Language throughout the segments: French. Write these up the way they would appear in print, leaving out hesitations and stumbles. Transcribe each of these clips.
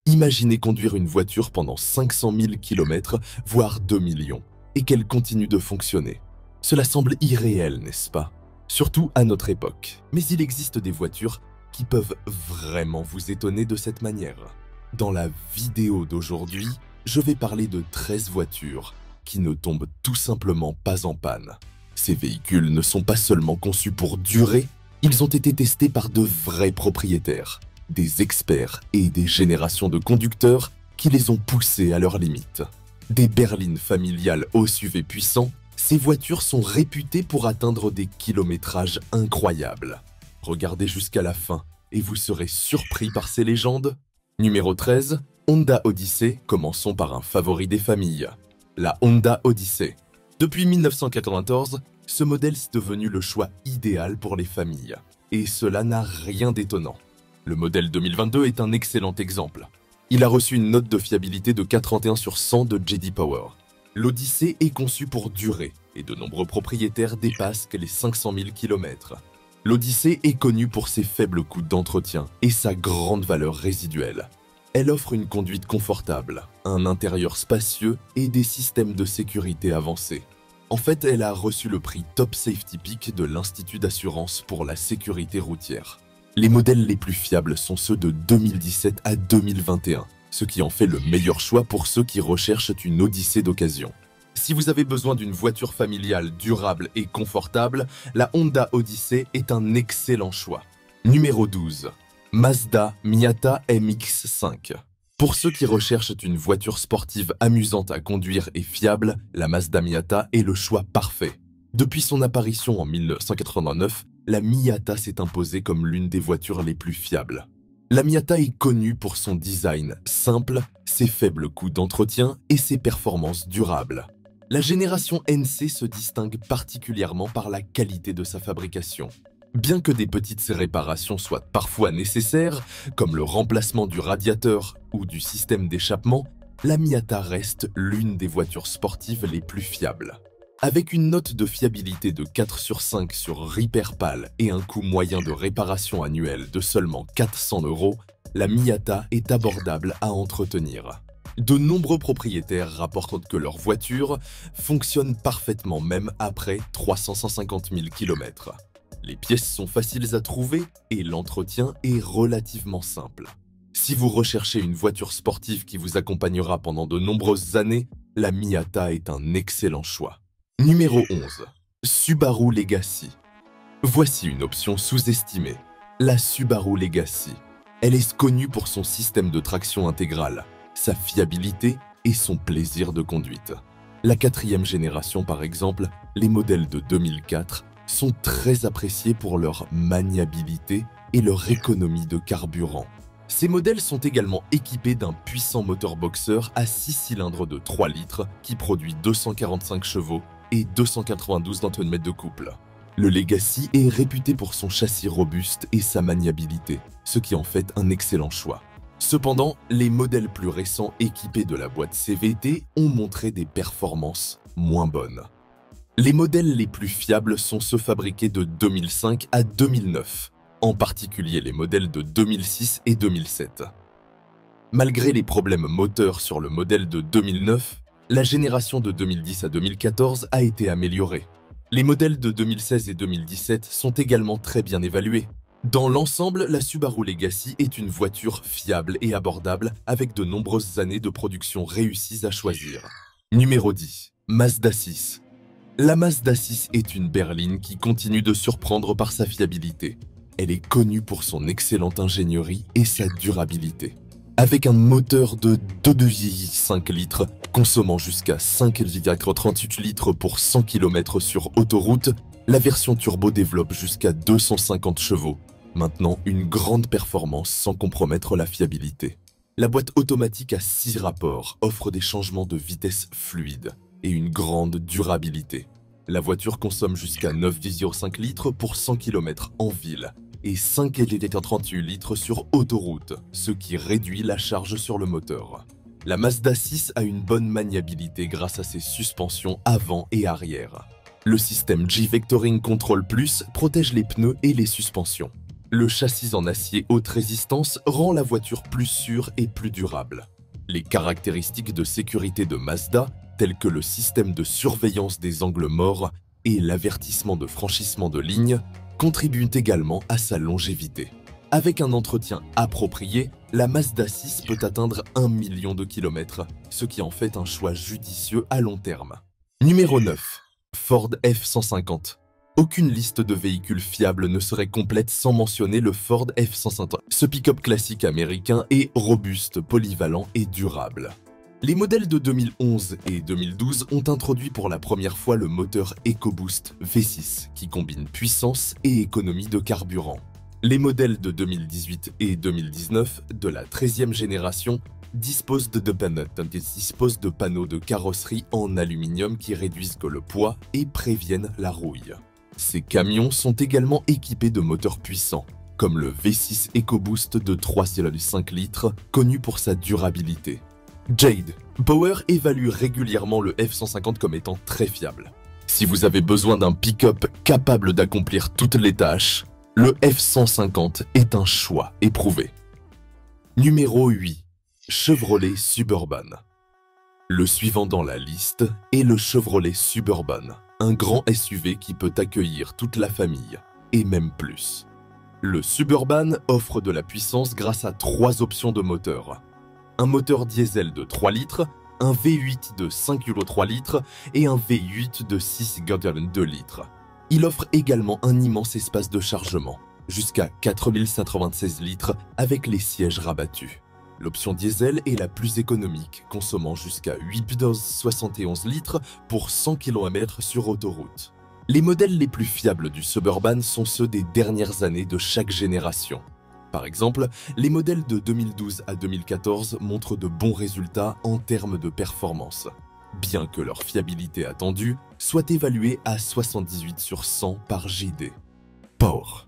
Imaginez conduire une voiture pendant 500 000 km, voire 2 millions, et qu'elle continue de fonctionner. Cela semble irréel, n'est-ce pas? Surtout à notre époque. Mais il existe des voitures qui peuvent vraiment vous étonner de cette manière. Dans la vidéo d'aujourd'hui, je vais parler de 13 voitures qui ne tombent tout simplement pas en panne. Ces véhicules ne sont pas seulement conçus pour durer, ils ont été testés par de vrais propriétaires, des experts et des générations de conducteurs qui les ont poussés à leurs limites. Des berlines familiales aux SUV puissants, ces voitures sont réputées pour atteindre des kilométrages incroyables. Regardez jusqu'à la fin et vous serez surpris par ces légendes. Numéro 13, Honda Odyssey. Commençons par un favori des familles, la Honda Odyssey. Depuis 1994, ce modèle est devenu le choix idéal pour les familles. Et cela n'a rien d'étonnant. Le modèle 2022 est un excellent exemple. Il a reçu une note de fiabilité de 4,31 sur 100 de J.D. Power. L'Odyssey est conçu pour durer et de nombreux propriétaires dépassent les 500 000 km. L'Odyssey est connue pour ses faibles coûts d'entretien et sa grande valeur résiduelle. Elle offre une conduite confortable, un intérieur spacieux et des systèmes de sécurité avancés. En fait, elle a reçu le prix Top Safety Pick de l'Institut d'assurance pour la sécurité routière. Les modèles les plus fiables sont ceux de 2017 à 2021, ce qui en fait le meilleur choix pour ceux qui recherchent une Odyssey d'occasion. Si vous avez besoin d'une voiture familiale durable et confortable, la Honda Odyssey est un excellent choix. Numéro 12. Mazda Miata MX-5. Pour ceux qui recherchent une voiture sportive amusante à conduire et fiable, la Mazda Miata est le choix parfait. Depuis son apparition en 1989, la Miata s'est imposée comme l'une des voitures les plus fiables. La Miata est connue pour son design simple, ses faibles coûts d'entretien et ses performances durables. La génération NC se distingue particulièrement par la qualité de sa fabrication. Bien que des petites réparations soient parfois nécessaires, comme le remplacement du radiateur ou du système d'échappement, la Miata reste l'une des voitures sportives les plus fiables. Avec une note de fiabilité de 4 sur 5 sur RepairPal et un coût moyen de réparation annuel de seulement 400 €, la Miata est abordable à entretenir. De nombreux propriétaires rapportent que leur voiture fonctionne parfaitement même après 350 000 km. Les pièces sont faciles à trouver et l'entretien est relativement simple. Si vous recherchez une voiture sportive qui vous accompagnera pendant de nombreuses années, la Miata est un excellent choix. Numéro 11. Subaru Legacy. Voici une option sous-estimée, la Subaru Legacy. Elle est connue pour son système de traction intégrale, sa fiabilité et son plaisir de conduite. La 4e génération par exemple, les modèles de 2004, sont très appréciés pour leur maniabilité et leur économie de carburant. Ces modèles sont également équipés d'un puissant moteur boxeur à 6 cylindres de 3 litres qui produit 245 chevaux et 292 Nm de couple. Le Legacy est réputé pour son châssis robuste et sa maniabilité, ce qui en fait un excellent choix. Cependant, les modèles plus récents équipés de la boîte CVT ont montré des performances moins bonnes. Les modèles les plus fiables sont ceux fabriqués de 2005 à 2009, en particulier les modèles de 2006 et 2007. Malgré les problèmes moteurs sur le modèle de 2009, la génération de 2010 à 2014 a été améliorée. Les modèles de 2016 et 2017 sont également très bien évalués. Dans l'ensemble, la Subaru Legacy est une voiture fiable et abordable avec de nombreuses années de production réussies à choisir. Numéro 10. Mazda 6. La Mazda 6 est une berline qui continue de surprendre par sa fiabilité. Elle est connue pour son excellente ingénierie et sa durabilité. Avec un moteur de 2,5 litres, consommant jusqu'à 5,38 litres pour 100 km sur autoroute, la version turbo développe jusqu'à 250 chevaux, maintenant une grande performance sans compromettre la fiabilité. La boîte automatique à 6 rapports offre des changements de vitesse fluides et une grande durabilité. La voiture consomme jusqu'à 9,5 litres pour 100 km en ville et 5,38 litres sur autoroute, ce qui réduit la charge sur le moteur. La Mazda 6 a une bonne maniabilité grâce à ses suspensions avant et arrière. Le système G-Vectoring Control Plus protège les pneus et les suspensions. Le châssis en acier haute résistance rend la voiture plus sûre et plus durable. Les caractéristiques de sécurité de Mazda, telles que le système de surveillance des angles morts et l'avertissement de franchissement de ligne, contribuent également à sa longévité. Avec un entretien approprié, la Mazda 6 peut atteindre 1 million de kilomètres, ce qui en fait un choix judicieux à long terme. Numéro 9. Ford F-150. Aucune liste de véhicules fiables ne serait complète sans mentionner le Ford F-150. Ce pick-up classique américain est robuste, polyvalent et durable. Les modèles de 2011 et 2012 ont introduit pour la première fois le moteur EcoBoost V6 qui combine puissance et économie de carburant. Les modèles de 2018 et 2019 de la 13e génération disposent de panneaux de carrosserie en aluminium qui réduisent le poids et préviennent la rouille. Ces camions sont également équipés de moteurs puissants, comme le V6 EcoBoost de 3,5 litres, connu pour sa durabilité. J.D. Power évalue régulièrement le F-150 comme étant très fiable. Si vous avez besoin d'un pick-up capable d'accomplir toutes les tâches, le F-150 est un choix éprouvé. Numéro 8. Chevrolet Suburban. Le suivant dans la liste est le Chevrolet Suburban, un grand SUV qui peut accueillir toute la famille, et même plus. Le Suburban offre de la puissance grâce à 3 options de moteur. Un moteur diesel de 3 litres, un V8 de 5,3 litres et un V8 de 6,2 litres. Il offre également un immense espace de chargement, jusqu'à 4196 litres avec les sièges rabattus. L'option diesel est la plus économique, consommant jusqu'à 8,71 litres pour 100 km sur autoroute. Les modèles les plus fiables du Suburban sont ceux des dernières années de chaque génération. Par exemple, les modèles de 2012 à 2014 montrent de bons résultats en termes de performance, bien que leur fiabilité attendue soit évaluée à 78 sur 100 par J.D. Power.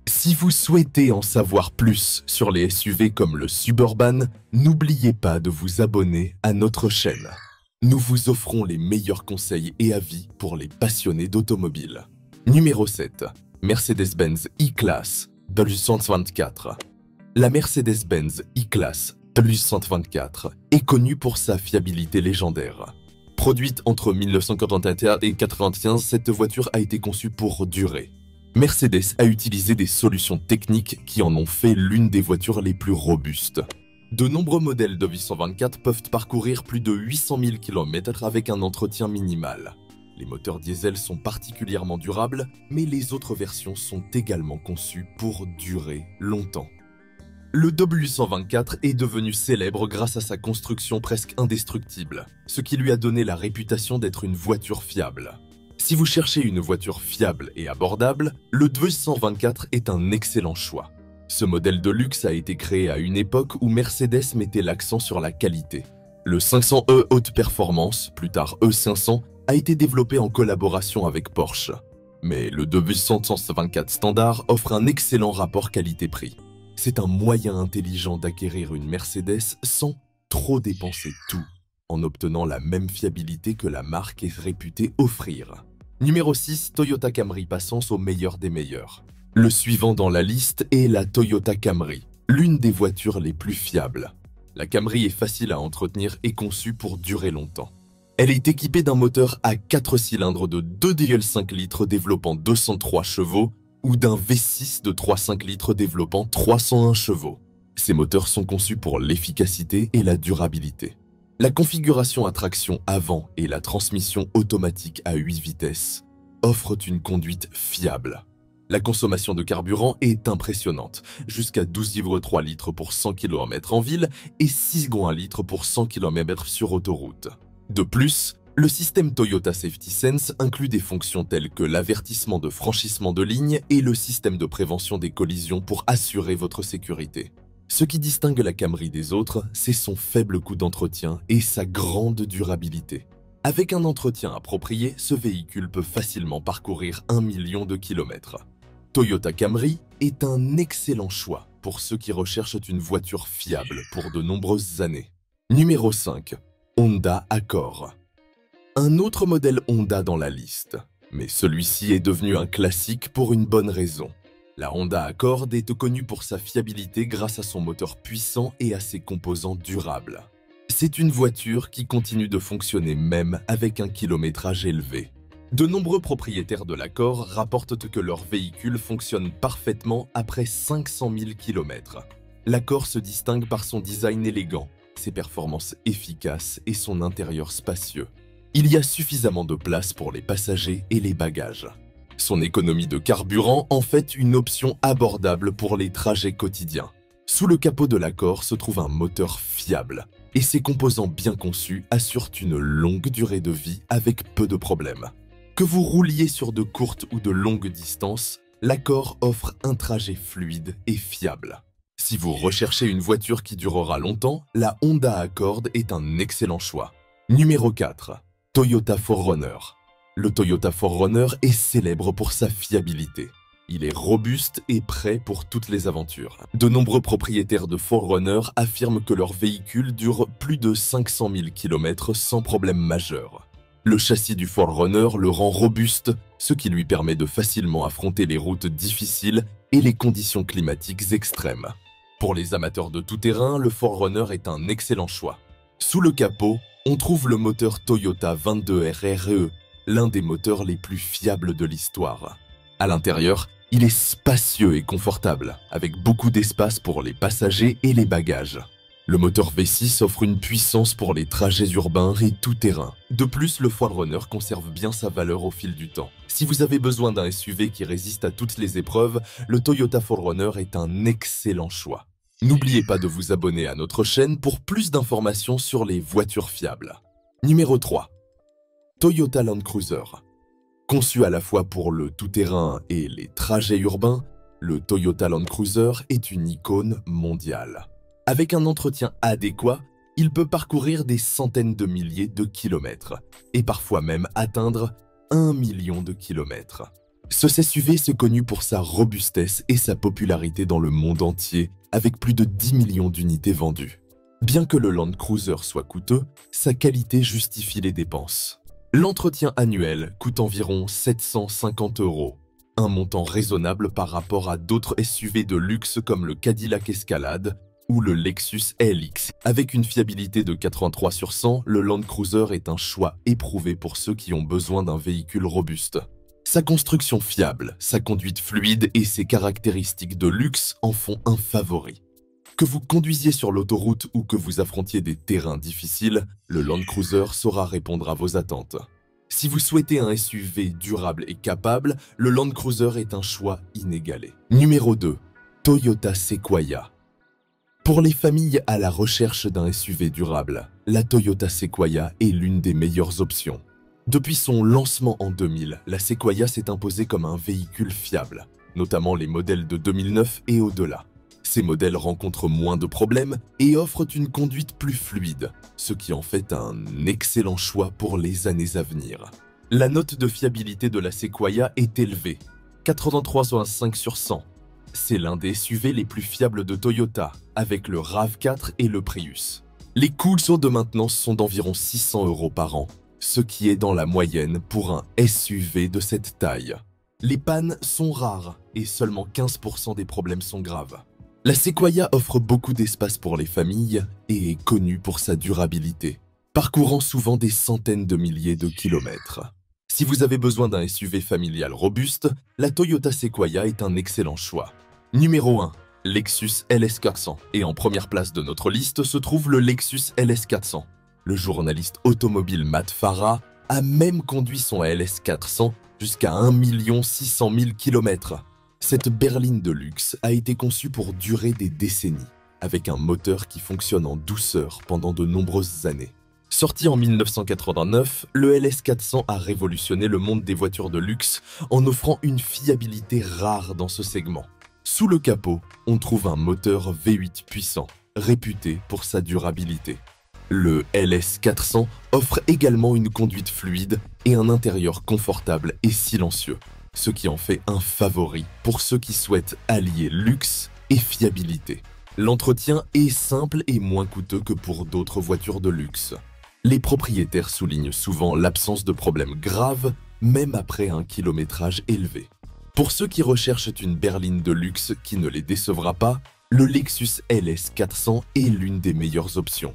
Si vous souhaitez en savoir plus sur les SUV comme le Suburban, n'oubliez pas de vous abonner à notre chaîne. Nous vous offrons les meilleurs conseils et avis pour les passionnés d'automobile. Numéro 7. Mercedes-Benz E-Class W124. La Mercedes-Benz E-Class W124 est connue pour sa fiabilité légendaire. Produite entre 1981 et 1995, cette voiture a été conçue pour durer. Mercedes a utilisé des solutions techniques qui en ont fait l'une des voitures les plus robustes. De nombreux modèles de W124 peuvent parcourir plus de 800 000 km avec un entretien minimal. Les moteurs diesel sont particulièrement durables, mais les autres versions sont également conçues pour durer longtemps. Le W124 est devenu célèbre grâce à sa construction presque indestructible, ce qui lui a donné la réputation d'être une voiture fiable. Si vous cherchez une voiture fiable et abordable, le W124 est un excellent choix. Ce modèle de luxe a été créé à une époque où Mercedes mettait l'accent sur la qualité. Le 500e haute performance, plus tard E500, a été développé en collaboration avec Porsche. Mais le W124 standard offre un excellent rapport qualité-prix. C'est un moyen intelligent d'acquérir une Mercedes sans trop dépenser tout, en obtenant la même fiabilité que la marque est réputée offrir. Numéro 6, Toyota Camry passant au meilleur des meilleurs. Le suivant dans la liste est la Toyota Camry, l'une des voitures les plus fiables. La Camry est facile à entretenir et conçue pour durer longtemps. Elle est équipée d'un moteur à 4 cylindres de 2,5 litres développant 203 chevaux ou d'un V6 de 3,5 litres développant 301 chevaux. Ces moteurs sont conçus pour l'efficacité et la durabilité. La configuration à traction avant et la transmission automatique à 8 vitesses offrent une conduite fiable. La consommation de carburant est impressionnante, jusqu'à 12,3 litres pour 100 km en ville et 6,1 litres pour 100 km sur autoroute. De plus, le système Toyota Safety Sense inclut des fonctions telles que l'avertissement de franchissement de ligne et le système de prévention des collisions pour assurer votre sécurité. Ce qui distingue la Camry des autres, c'est son faible coût d'entretien et sa grande durabilité. Avec un entretien approprié, ce véhicule peut facilement parcourir 1 million de kilomètres. Toyota Camry est un excellent choix pour ceux qui recherchent une voiture fiable pour de nombreuses années. Numéro 5. Honda Accord. Un autre modèle Honda dans la liste, mais celui-ci est devenu un classique pour une bonne raison. La Honda Accord est connue pour sa fiabilité grâce à son moteur puissant et à ses composants durables. C'est une voiture qui continue de fonctionner même avec un kilométrage élevé. De nombreux propriétaires de l'Accord rapportent que leur véhicule fonctionne parfaitement après 500 000 km. L'Accord se distingue par son design élégant, ses performances efficaces et son intérieur spacieux. Il y a suffisamment de place pour les passagers et les bagages. Son économie de carburant en fait une option abordable pour les trajets quotidiens. Sous le capot de l'Accord se trouve un moteur fiable, et ses composants bien conçus assurent une longue durée de vie avec peu de problèmes. Que vous rouliez sur de courtes ou de longues distances, l'Accord offre un trajet fluide et fiable. Si vous recherchez une voiture qui durera longtemps, la Honda Accord est un excellent choix. Numéro 4. Toyota 4Runner. Le Toyota 4Runner est célèbre pour sa fiabilité. Il est robuste et prêt pour toutes les aventures. De nombreux propriétaires de 4Runner affirment que leur véhicule dure plus de 500 000 km sans problème majeur. Le châssis du 4Runner le rend robuste, ce qui lui permet de facilement affronter les routes difficiles et les conditions climatiques extrêmes. Pour les amateurs de tout-terrain, le 4Runner est un excellent choix. Sous le capot, on trouve le moteur Toyota 22RRE, l'un des moteurs les plus fiables de l'histoire. À l'intérieur, il est spacieux et confortable, avec beaucoup d'espace pour les passagers et les bagages. Le moteur V6 offre une puissance pour les trajets urbains et tout-terrain. De plus, le 4Runner conserve bien sa valeur au fil du temps. Si vous avez besoin d'un SUV qui résiste à toutes les épreuves, le Toyota 4Runner est un excellent choix. N'oubliez pas de vous abonner à notre chaîne pour plus d'informations sur les voitures fiables. Numéro 3. Toyota Land Cruiser. Conçu à la fois pour le tout-terrain et les trajets urbains, le Toyota Land Cruiser est une icône mondiale. Avec un entretien adéquat, il peut parcourir des centaines de milliers de kilomètres et parfois même atteindre 1 million de kilomètres. Ce SUV s'est connu pour sa robustesse et sa popularité dans le monde entier, avec plus de 10 millions d'unités vendues. Bien que le Land Cruiser soit coûteux, sa qualité justifie les dépenses. L'entretien annuel coûte environ 750 €, un montant raisonnable par rapport à d'autres SUV de luxe comme le Cadillac Escalade ou le Lexus LX. Avec une fiabilité de 83 sur 100, le Land Cruiser est un choix éprouvé pour ceux qui ont besoin d'un véhicule robuste. Sa construction fiable, sa conduite fluide et ses caractéristiques de luxe en font un favori. Que vous conduisiez sur l'autoroute ou que vous affrontiez des terrains difficiles, le Land Cruiser saura répondre à vos attentes. Si vous souhaitez un SUV durable et capable, le Land Cruiser est un choix inégalé. Numéro 2. Toyota Sequoia. Pour les familles à la recherche d'un SUV durable, la Toyota Sequoia est l'une des meilleures options. Depuis son lancement en 2000, la Sequoia s'est imposée comme un véhicule fiable, notamment les modèles de 2009 et au-delà. Ces modèles rencontrent moins de problèmes et offrent une conduite plus fluide, ce qui en fait un excellent choix pour les années à venir. La note de fiabilité de la Sequoia est élevée, 83,5 sur 100. C'est l'un des SUV les plus fiables de Toyota, avec le RAV4 et le Prius. Les coûts de maintenance sont d'environ 600 € par an, ce qui est dans la moyenne pour un SUV de cette taille. Les pannes sont rares et seulement 15% des problèmes sont graves. La Sequoia offre beaucoup d'espace pour les familles et est connue pour sa durabilité, parcourant souvent des centaines de milliers de kilomètres. Si vous avez besoin d'un SUV familial robuste, la Toyota Sequoia est un excellent choix. Numéro 1. Lexus LS400. Et en première place de notre liste se trouve le Lexus LS400. Le journaliste automobile Matt Farah a même conduit son LS400 jusqu'à 1 600 000 km. Cette berline de luxe a été conçue pour durer des décennies, avec un moteur qui fonctionne en douceur pendant de nombreuses années. Sorti en 1989, le LS400 a révolutionné le monde des voitures de luxe en offrant une fiabilité rare dans ce segment. Sous le capot, on trouve un moteur V8 puissant, réputé pour sa durabilité. Le LS400 offre également une conduite fluide et un intérieur confortable et silencieux, ce qui en fait un favori pour ceux qui souhaitent allier luxe et fiabilité. L'entretien est simple et moins coûteux que pour d'autres voitures de luxe. Les propriétaires soulignent souvent l'absence de problèmes graves, même après un kilométrage élevé. Pour ceux qui recherchent une berline de luxe qui ne les décevra pas, le Lexus LS 400 est l'une des meilleures options.